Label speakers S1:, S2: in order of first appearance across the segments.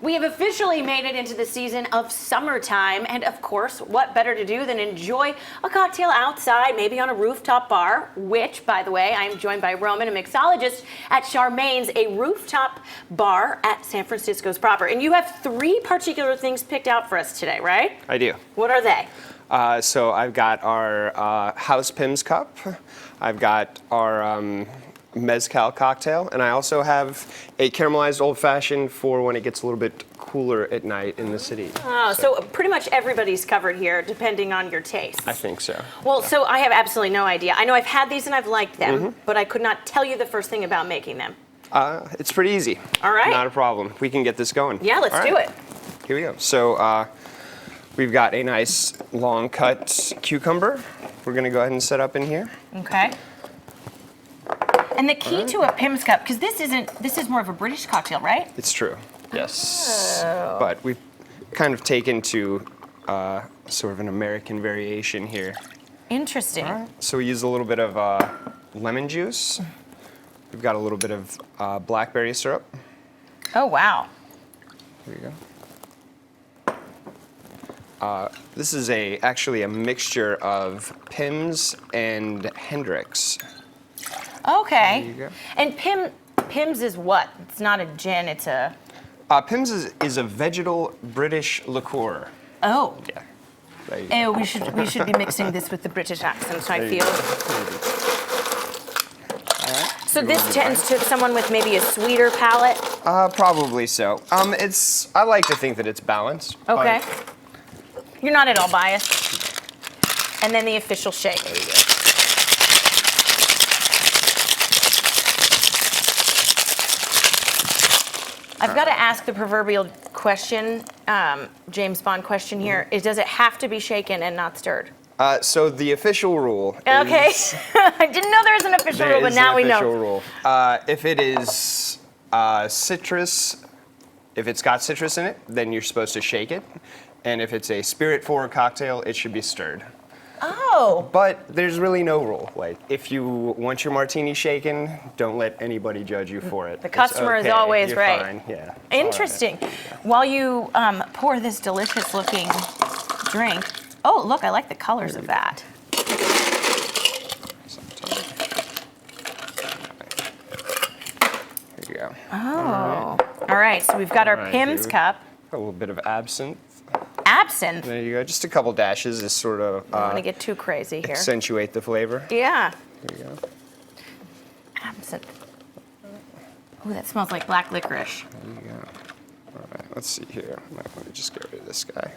S1: We have officially made it into the season of summertime, and of course, what better to do than enjoy a cocktail outside, maybe on a rooftop bar, which, by the way, I am joined by Roman, a mixologist at Charmaine's, a rooftop bar at San Francisco's proper. And you have 3 particular things picked out for us today, right?
S2: I do.
S1: What are they?
S2: So I've got our House Pimm's cup. I've got our mezcal cocktail, and I also have a caramelized old fashioned for when it gets a little bit cooler at night in the city.
S1: Oh, so pretty much everybody's covered here, depending on your taste.
S2: I think so.
S1: Well, so I have absolutely no idea. I know I've had these and I've liked them, but I could not tell you the first thing about making them.
S2: It's pretty easy.
S1: All right.
S2: Not a problem. We can get this going.
S1: Yeah, let's do it.
S2: Here we go. So we've got a nice long cut cucumber. We're going to go ahead and set up in here.
S1: Okay. And the key to a Pimm's cup, because this is more of a British cocktail, right?
S2: It's true. Yes.
S1: Oh.
S2: But we've kind of taken to sort of an American variation here.
S1: Interesting.
S2: All right. So we use a little bit of lemon juice. We've got a little bit of blackberry syrup.
S1: Oh, wow.
S2: Here you go. This is actually a mixture of Pimm's and Hendrick's.
S1: Okay.
S2: There you go.
S1: And Pimm's is what? It's not a gin, it's a...
S2: Pimm's is a vegetal British liqueur.
S1: Oh.
S2: Yeah. There you go.
S1: We should be mixing this with the British accent, I feel. So this tends to someone with maybe a sweeter palate?
S2: Probably so. I like to think that it's balanced.
S1: Okay. You're not at all biased. And then the official shake.
S2: There you go.
S1: I've got to ask the proverbial question, James Bond question here, is does it have to be shaken and not stirred?
S2: So the official rule
S1: Okay.
S2: is...
S1: I didn't know there was an official rule, but now we know.
S2: There is an official rule. If it is citrus, if it's got citrus in it, then you're supposed to shake it. And if it's a spirit-forward cocktail, it should be stirred.
S1: Oh.
S2: But there's really no rule. Like, if you want your martini shaken, don't let anybody judge you for it.
S1: The customer is always
S2: You're
S1: right.
S2: Fine. Yeah.
S1: Interesting. While you pour this delicious-looking drink, oh, look, I like the colors of that.
S2: Here you go.
S1: Oh. All right, so we've got our Pimm's cup.
S2: A little bit of absinthe.
S1: Absinthe.
S2: There you go. Just a couple dashes to sort of
S1: I don't want to get too crazy here.
S2: accentuate the flavor.
S1: Yeah.
S2: There you go.
S1: Absinthe. Oh, that smells like black licorice.
S2: There you go. All right, let's see here. Might want to just get rid of this guy.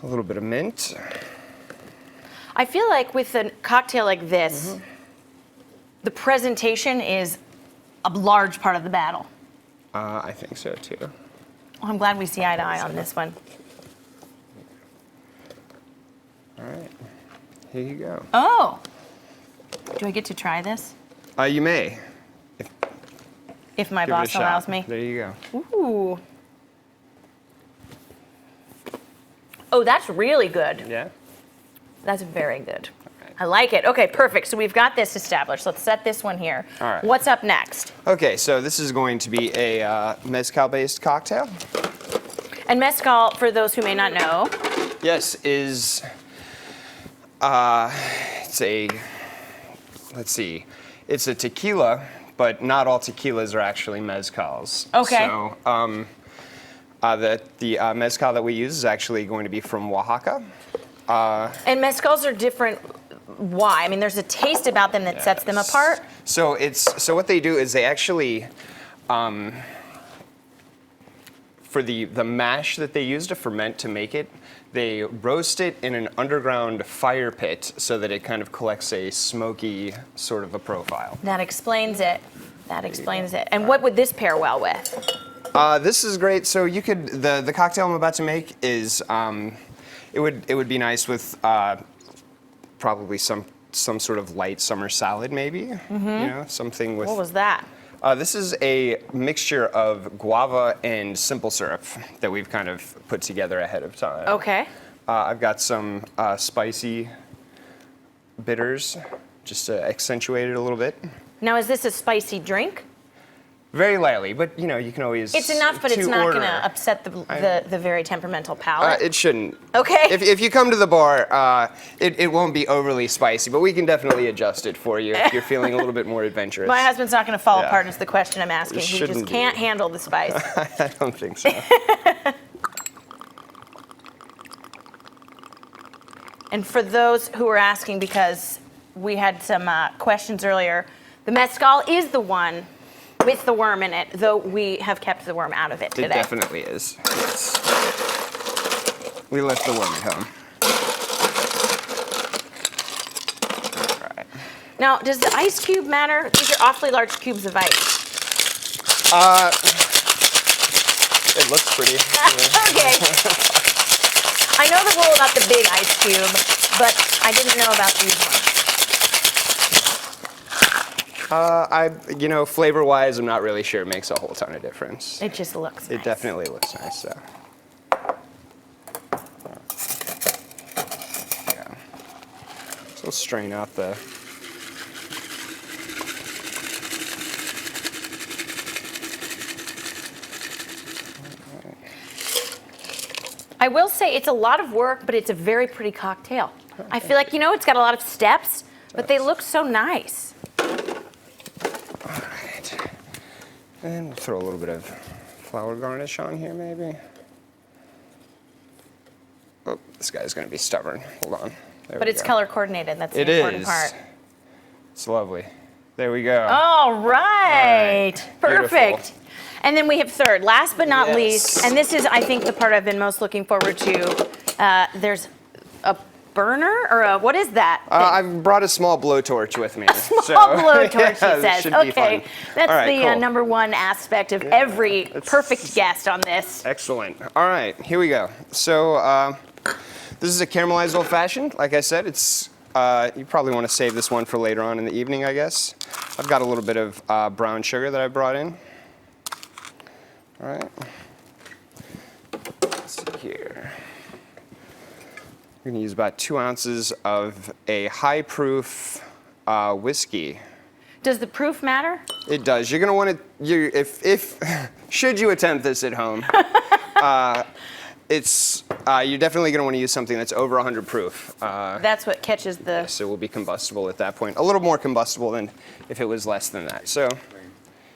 S2: A little bit of mint.
S1: I feel like with a cocktail like this, the presentation is a large part of the battle.
S2: I think so too.
S1: Well, I'm glad we see eye to eye on this one.
S2: All right, here you go.
S1: Oh, do I get to try this?
S2: You may.
S1: If my
S2: Give it a
S1: boss
S2: shot.
S1: allows me.
S2: There you go.
S1: Ooh. Oh, that's really good.
S2: Yeah?
S1: That's very good.
S2: right.
S1: I like it. Okay, perfect. So we've got this established. Let's set this one here.
S2: All right.
S1: What's up next?
S2: Okay, so this is going to be a mezcal-based cocktail.
S1: And mezcal, for those who may not know,
S2: Yes, it's it's a tequila, but not all tequilas are actually mezcals.
S1: Okay.
S2: So the mezcal that we use is actually going to be from Oaxaca.
S1: and mezcals are different. Why? I mean, there's a taste about them that sets them apart.
S2: So what they do is they actually, for the mash that they use to ferment to make it, they roast it in an underground fire pit so that it kind of collects a smoky sort of a profile.
S1: That explains it. That explains it. And what would this pair well with?
S2: This is great. So you could the cocktail I'm about to make is it would be nice with probably some sort of light summer salad maybe. You know, something with.
S1: What was that?
S2: This is a mixture of guava and simple syrup that we've kind of put together ahead of time.
S1: Okay.
S2: I've got some spicy bitters just to accentuate it a little bit.
S1: Now, is this a spicy drink?
S2: Very lightly, but you know, you can always.
S1: It's enough, but it's not going to upset the very temperamental palate.
S2: It shouldn't.
S1: Okay.
S2: If you come to the bar, it won't be overly spicy, but we can definitely adjust it for you if you're feeling a little bit more adventurous.
S1: My husband's not going to fall
S2: Yeah.
S1: apart is the question I'm asking. He
S2: Shouldn't
S1: just
S2: be.
S1: can't handle the spice.
S2: I don't think so.
S1: And for those who are asking, because we had some questions earlier, the mezcal is the one with the worm in it, though we have kept the worm out of it today.
S2: It definitely is. Yes. We left the worm at home. All right.
S1: Now, does the ice cube matter? These are awfully large cubes of ice.
S2: It looks pretty.
S1: Okay. I know the rule about the big ice cube, but I didn't know about these ones.
S2: Flavor-wise, I'm not really sure it makes a whole ton of difference.
S1: It just looks nice.
S2: It definitely looks nice, so. Yeah. So we'll strain out the.
S1: I will say it's a lot of work, but it's a very pretty cocktail. I feel like, it's got a lot of steps, but they look so nice.
S2: All right. And we'll throw a little bit of flower garnish on here, maybe. Oh, this guy's going to be stubborn. Hold on. There
S1: But
S2: we
S1: it's
S2: go.
S1: color coordinated. That's the
S2: It
S1: important
S2: is.
S1: part.
S2: It's lovely. There we go.
S1: All right. Perfect.
S2: Beautiful.
S1: And then we have third, last but not
S2: Yes.
S1: least, and this is, I think, the part I've been most looking forward to. There's a burner, or what is that?
S2: I've brought a small blowtorch with me.
S1: Small blowtorch, he
S2: this
S1: says.
S2: should be
S1: Okay,
S2: fun.
S1: that's
S2: All right,
S1: the
S2: cool.
S1: number one aspect of every perfect guest on this.
S2: Excellent. All right, here we go. So this is a caramelized old fashioned. Like I said, it's you probably want to save this one for later on in the evening, I guess. I've got a little bit of brown sugar that I brought in. All right. Let's see here. We're going to use about 2 ounces of a high proof whiskey.
S1: Does the proof matter?
S2: It does. You're going to want to, if should you attempt this at home, you're definitely going to want to use something that's over 100 proof.
S1: That's what catches the...
S2: So it will be combustible at that point. A little more combustible than if it was less than that. So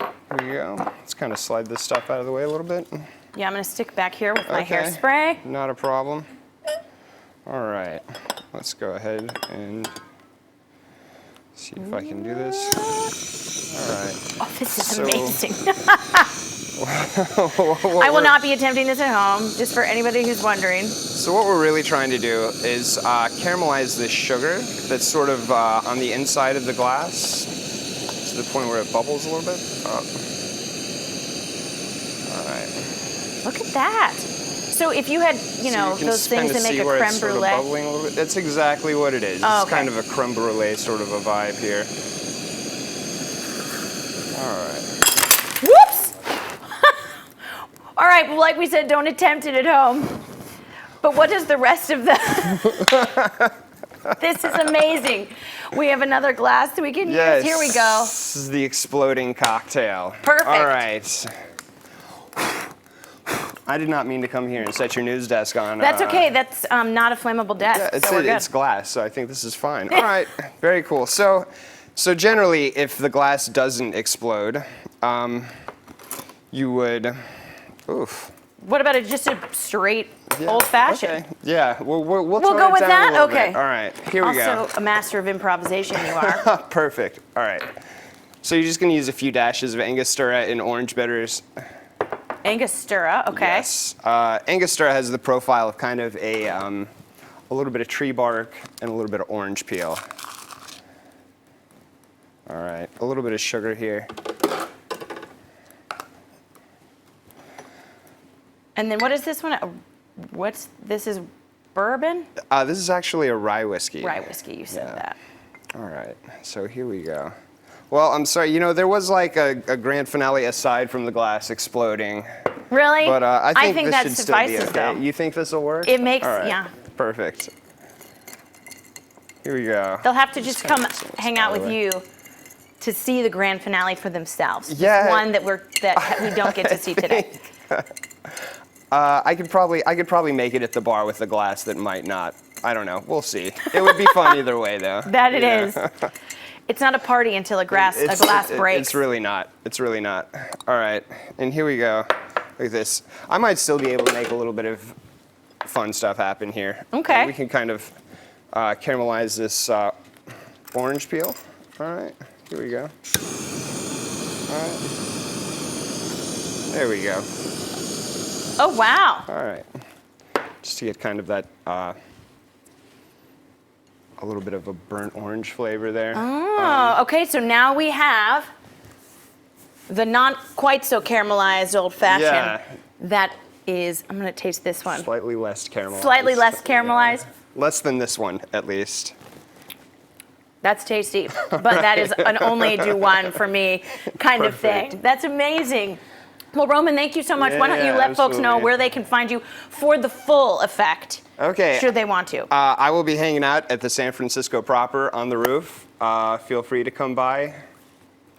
S2: here we go. Let's kind of slide this stuff out of the way a little bit.
S1: Yeah, I'm going to stick back here with my
S2: Okay.
S1: hairspray.
S2: Not a problem. All right. Let's go ahead and see if I can do this. All right.
S1: Oh, this is
S2: So-
S1: amazing. I will not be attempting this at home, just for anybody who's wondering.
S2: So what we're really trying to do is caramelize this sugar that's sort of on the inside of the glass to the point where it bubbles a little bit. All right.
S1: Look at that. So if you had, you know,
S2: can
S1: those things
S2: kinda
S1: that make
S2: see
S1: a
S2: where
S1: creme
S2: it's sort of
S1: brulee.
S2: bubbling a little bit. That's exactly what it is.
S1: Oh,
S2: It's kind of a creme brulee sort of a vibe here. All right.
S1: Whoops! All right, well, like we said, don't attempt it at home. But what does the rest of the... This is amazing. We have another glass that we can
S2: Yes.
S1: use. Here we go.
S2: This is the exploding cocktail.
S1: Perfect.
S2: All right. I did not mean to come here and set your news desk on.
S1: That's okay. That's not a flammable desk,
S2: Yeah,
S1: so we're good.
S2: it's glass, so I think this is fine. All right, very cool. So generally, if the glass doesn't explode, you would, oof.
S1: What about just a straight
S2: Yeah,
S1: old-fashioned?
S2: Okay. Yeah, we'll
S1: We'll
S2: tone
S1: go
S2: it
S1: with
S2: down
S1: that?
S2: a little
S1: Okay.
S2: bit. All right, here we go.
S1: Also, a master of improvisation you are.
S2: Perfect. All right. So you're just going to use a few dashes of Angostura and orange bitters.
S1: Angostura, okay.
S2: Yes. Angostura has the profile of kind of a little bit of tree bark and a little bit of orange peel. All right, a little bit of sugar here.
S1: And then what is this one? This is bourbon?
S2: This is actually a rye whiskey.
S1: Rye whiskey, you said
S2: Yeah.
S1: that.
S2: All right, so here we go. Well, I'm sorry, you know, there was like a grand finale aside from the glass exploding.
S1: Really?
S2: But I think this
S1: that
S2: should still be
S1: suffices,
S2: okay.
S1: though.
S2: You think this will work?
S1: It makes,
S2: All right,
S1: yeah.
S2: Perfect. Here we go.
S1: They'll have to just come
S2: kinda mix this
S1: hang out
S2: all the
S1: with
S2: way.
S1: you to see the grand finale for themselves.
S2: Yeah.
S1: This one that we don't get to see today.
S2: I could probably make it at the bar with a glass that might not. I don't know. We'll see. It would be fun either way, though.
S1: That it is. It's not a party until a glass breaks.
S2: It's really not. It's really not. All right, and here we go. Look at this. I might still be able to make a little bit of fun stuff happen here.
S1: Okay.
S2: And we can kind of caramelize this orange peel. All right, here we go. All right. There we go.
S1: Oh, wow.
S2: All right. Just to get kind of that, a little bit of a burnt orange flavor there.
S1: Oh, okay, so now we have the not quite so caramelized old fashioned.
S2: Yeah.
S1: That is, I'm gonna taste this one.
S2: Slightly less caramelized.
S1: Slightly less caramelized.
S2: Yeah. Less than this one, at least.
S1: That's tasty, but that is an only do one for me kind of
S2: Perfect.
S1: thing. That's amazing. Well, Roman, thank you so much. Why don't you
S2: Yeah,
S1: let folks know
S2: absolutely.
S1: where they can find you for the full effect,
S2: Okay.
S1: should they want to?
S2: I will be hanging out at the San Francisco proper on the roof. Feel free to come by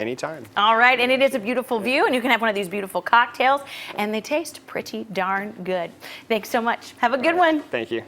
S2: anytime.
S1: All right, and it is a beautiful view, and you can have one of these beautiful cocktails, and they taste pretty darn good. Thanks so much. Have a good one.
S2: Thank you.